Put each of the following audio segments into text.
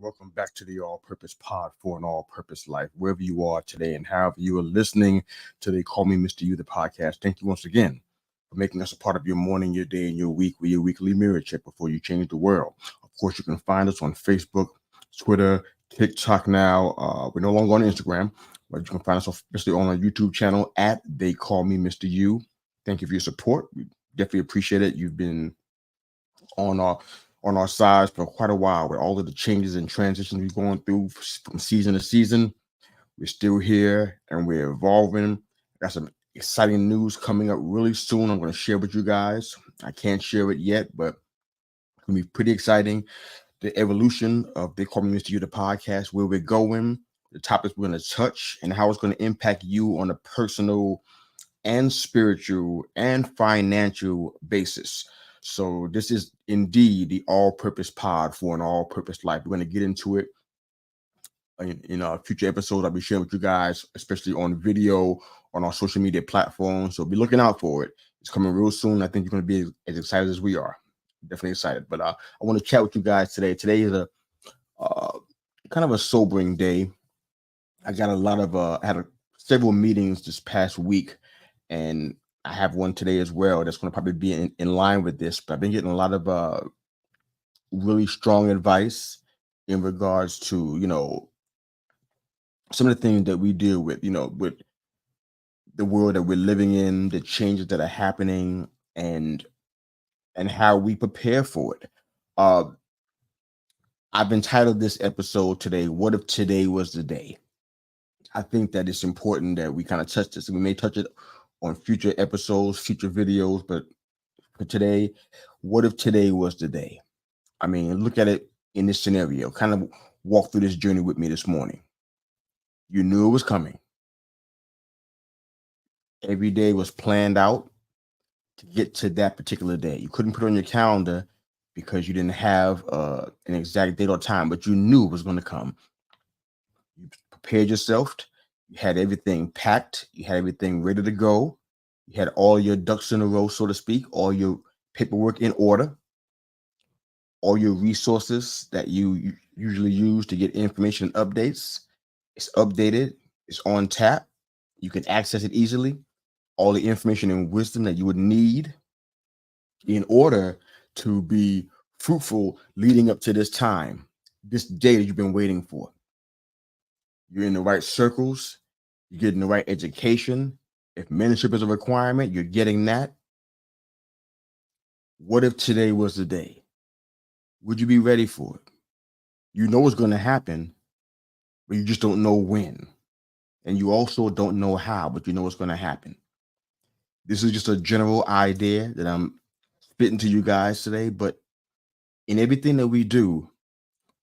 welcome back to the All Purpose Pod for an All Purpose Life, wherever you are today and however you are listening to the Call Me Mr. You, the podcast. Thank you once again for making us a part of your morning, your day, and your week with your weekly mirror check before you change the world. Of course, you can find us on Facebook, Twitter, TikTok now. We're no longer on Instagram, but you can find us especially on our YouTube channel at They Call Me Mr. You. Thank you for your support. We definitely appreciate it. You've been on our sides for quite a while with all of the changes and transitions we've gone through from season to season. We're still here and we're evolving. Got some exciting news coming up really soon. I'm going to share with you guys. I can't share it yet, but it's going to be pretty exciting. The evolution of They Call Me Mr. You, the podcast, where we're going, the topics we're going to touch, and how it's going to impact you on a personal and spiritual and financial basis. So this is indeed the all-purpose pod for an all-purpose life. We're going to get into it in our future episodes. I'll be sharing with you guys, especially on video, on our social media platforms. So be looking out for it. It's coming real soon. I think you're going to be as excited as we are. Definitely excited. But I want to chat with you guys today. Today is a kind of a sobering day. I got a lot of several meetings this past week, and I have one today as well that's going to probably be in line with this. But I've been getting a lot of really strong advice in regards to, some of the things that we deal with, with the world that we're living in, the changes that are happening, and how we prepare for it. I've entitled this episode today, "What if today was the day?" I think that it's important that we kind of touch this. We may touch it on future episodes, future videos, but for today, what if today was the day? I mean, look at it in this scenario. Kind of walk through this journey with me this morning. You knew it was coming. Every day was planned out to get to that particular day. You couldn't put it on your calendar because you didn't have an exact date or time, but you knew it was going to come. You prepared yourself. You had everything packed. You had everything ready to go. You had all your ducks in a row, so to speak, all your paperwork in order, all your resources that you usually use to get information and updates. It's updated. It's on tap. You can access it easily. All the information and wisdom that you would need in order to be fruitful leading up to this time, this day that you've been waiting for. You're in the right circles. You're getting the right education. If mentorship is a requirement, you're getting that. What if today was the day? Would you be ready for it? You know it's going to happen, but you just don't know when. And you also don't know how, but you know it's going to happen. This is just a general idea that I'm spitting to you guys today, but in everything that we do,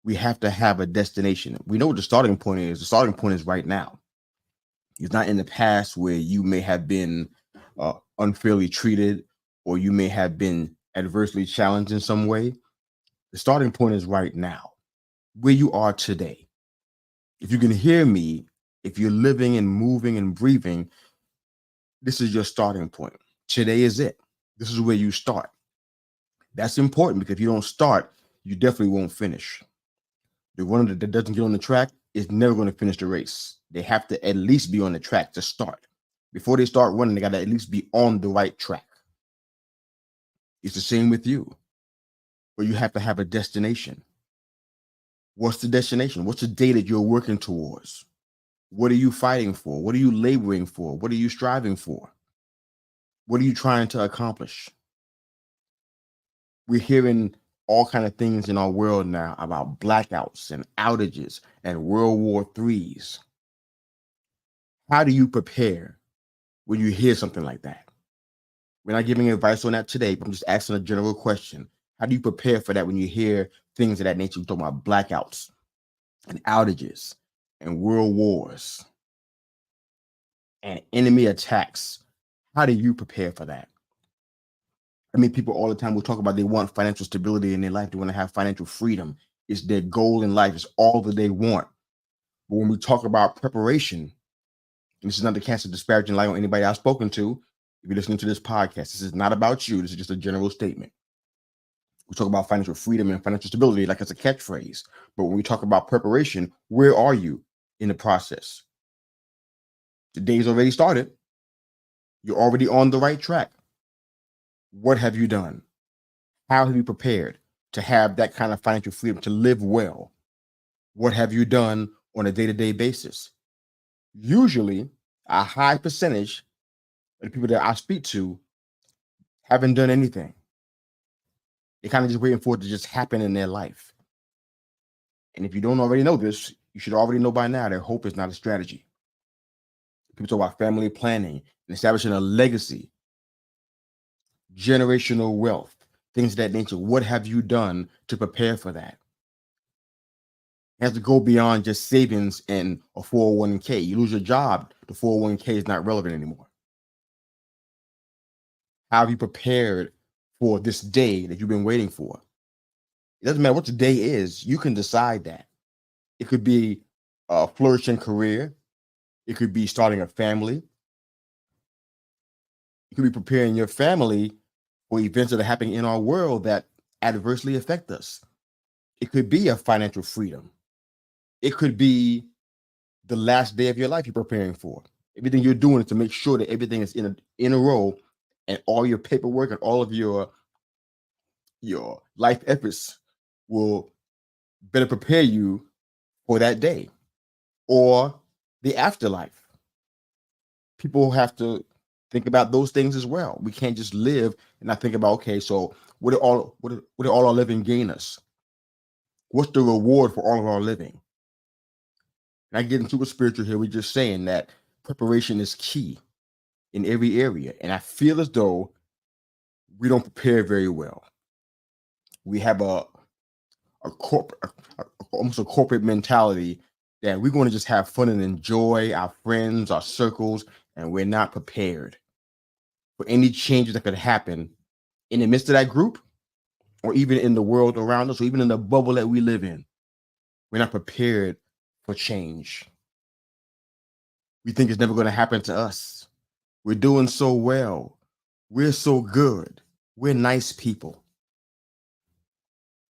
we have to have a destination. We know what the starting point is. The starting point is right now. It's not in the past where you may have been unfairly treated or you may have been adversely challenged in some way. The starting point is right now, where you are today. If you can hear me, if you're living and moving and breathing, this is your starting point. Today is it. This is where you start. That's important because if you don't start, you definitely won't finish. The runner that doesn't get on the track is never going to finish the race. They have to at least be on the track to start. Before they start running, they got to at least be on the right track. It's the same with you, but you have to have a destination. What's the destination? What's the day that you're working towards? What are you fighting for? What are you laboring for? What are you striving for? What are you trying to accomplish? We're hearing all kinds of things in our world now about blackouts and outages and World War IIIs. How do you prepare when you hear something like that? We're not giving advice on that today, but I'm just asking a general question. How do you prepare for that when you hear things of that nature? We're talking about blackouts and outages and world wars and enemy attacks. How do you prepare for that? I mean, people all the time will talk about they want financial stability in their life. They want to have financial freedom. It's their goal in life. It's all that they want. But when we talk about preparation, and this is not to cast a disparaging light on anybody I've spoken to, if you're listening to this podcast, this is not about you. This is just a general statement. We talk about financial freedom and financial stability like it's a catchphrase. But when we talk about preparation, where are you in the process? The day's already started. You're already on the right track. What have you done? How have you prepared to have that kind of financial freedom, to live well? What have you done on a day-to-day basis? Usually, a high percentage of the people that I speak to haven't done anything. They're kind of just waiting for it to just happen in their life. And if you don't already know this, you should already know by now that hope is not a strategy. People talk about family planning and establishing a legacy, generational wealth, things of that nature. What have you done to prepare for that? It has to go beyond just savings and a 401k. You lose your job, the 401k is not relevant anymore. How have you prepared for this day that you've been waiting for? It doesn't matter what the day is, you can decide that. It could be a flourishing career. It could be starting a family. You could be preparing your family for events that are happening in our world that adversely affect us. It could be a financial freedom. It could be the last day of your life you're preparing for. Everything you're doing is to make sure that everything is in a row, and all your paperwork and all of your life efforts will better prepare you for that day or the afterlife. People have to think about those things as well. We can't just live and not think about, okay, so what did all our living gain us? What's the reward for all of our living? And I get super spiritual here. We're just saying that preparation is key in every area. And I feel as though we don't prepare very well. We have almost a corporate mentality that we're going to just have fun and enjoy our friends, our circles, and we're not prepared for any changes that could happen in the midst of that group, or even in the world around us, or even in the bubble that we live in. We're not prepared for change. We think it's never going to happen to us. We're doing so well. We're so good. We're nice people.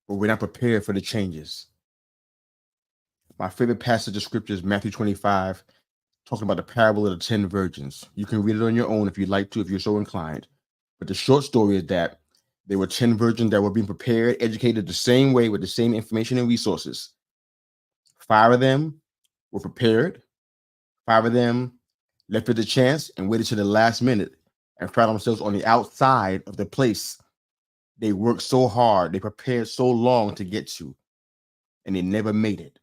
But we're not prepared for the changes. My favorite passage of scripture is Matthew 25, talking about the parable of the 10 virgins. You can read it on your own if you'd like to, if you're so inclined. But the short story is that there were 10 virgins that were being prepared, educated the same way with the same information and resources. 5 of them were prepared. 5 of them left it a chance and waited to the last minute and found themselves on the outside of the place they worked so hard, they prepared so long to get to, and they never made it.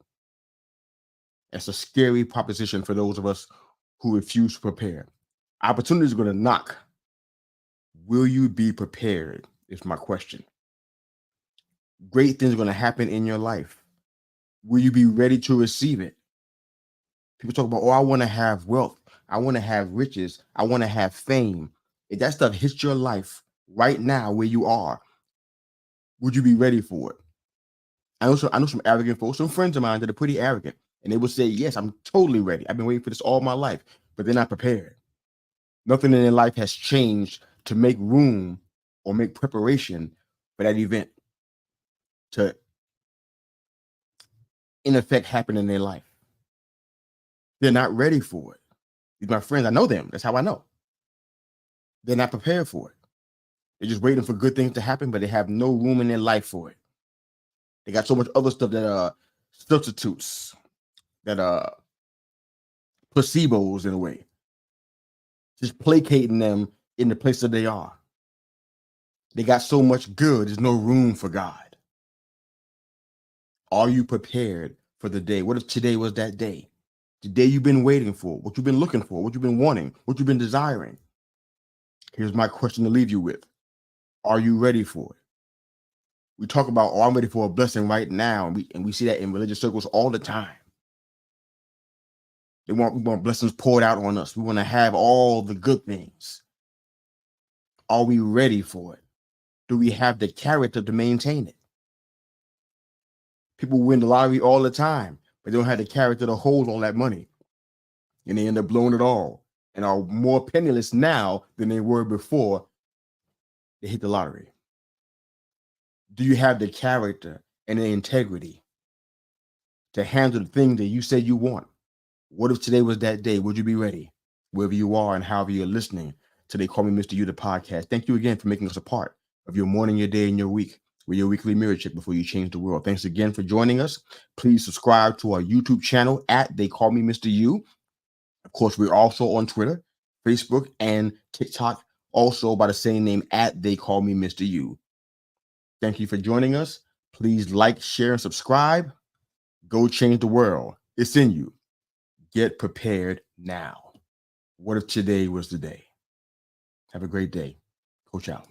That's a scary proposition for those of us who refuse to prepare. Opportunities are going to knock. Will you be prepared? Is my question. Great things are going to happen in your life. Will you be ready to receive it? People talk about, oh, I want to have wealth. I want to have riches. I want to have fame. If that stuff hits your life right now where you are, would you be ready for it? I know some arrogant folks, some friends of mine that are pretty arrogant, and they will say, yes, I'm totally ready. I've been waiting for this all my life, but they're not prepared. Nothing in their life has changed to make room or make preparation for that event to, in effect, happen in their life. They're not ready for it. These my friends, I know them. That's how I know. They're not prepared for it. They're just waiting for good things to happen, but they have no room in their life for it. They got so much other stuff that are substitutes, that are placebos in a way, just placating them in the place that they are. They got so much good, there's no room for God. Are you prepared for the day? What if today was that day? The day you've been waiting for, what you've been looking for, what you've been wanting, what you've been desiring. Here's my question to leave you with. Are you ready for it? We talk about, oh, I'm ready for a blessing right now. And we see that in religious circles all the time. We want blessings poured out on us. We want to have all the good things. Are we ready for it? Do we have the character to maintain it? People win the lottery all the time, but they don't have the character to hold all that money. And they end up blowing it all and are more penniless now than they were before they hit the lottery. Do you have the character and the integrity to handle the thing that you say you want? What if today was that day? Would you be ready? Wherever you are and however you're listening to They Call Me Mr. You, the podcast. Thank you again for making us a part of your morning, your day, and your week. We're your weekly mirror check before you change the world. Thanks again for joining us. Please subscribe to our YouTube channel at They Call Me Mr. You. Of course, we're also on Twitter, Facebook, and TikTok, also by the same name at They Call Me Mr. You. Thank you for joining us. Please like, share, and subscribe. Go change the world. It's in you. Get prepared now. What if today was the day? Have a great day. Coach out.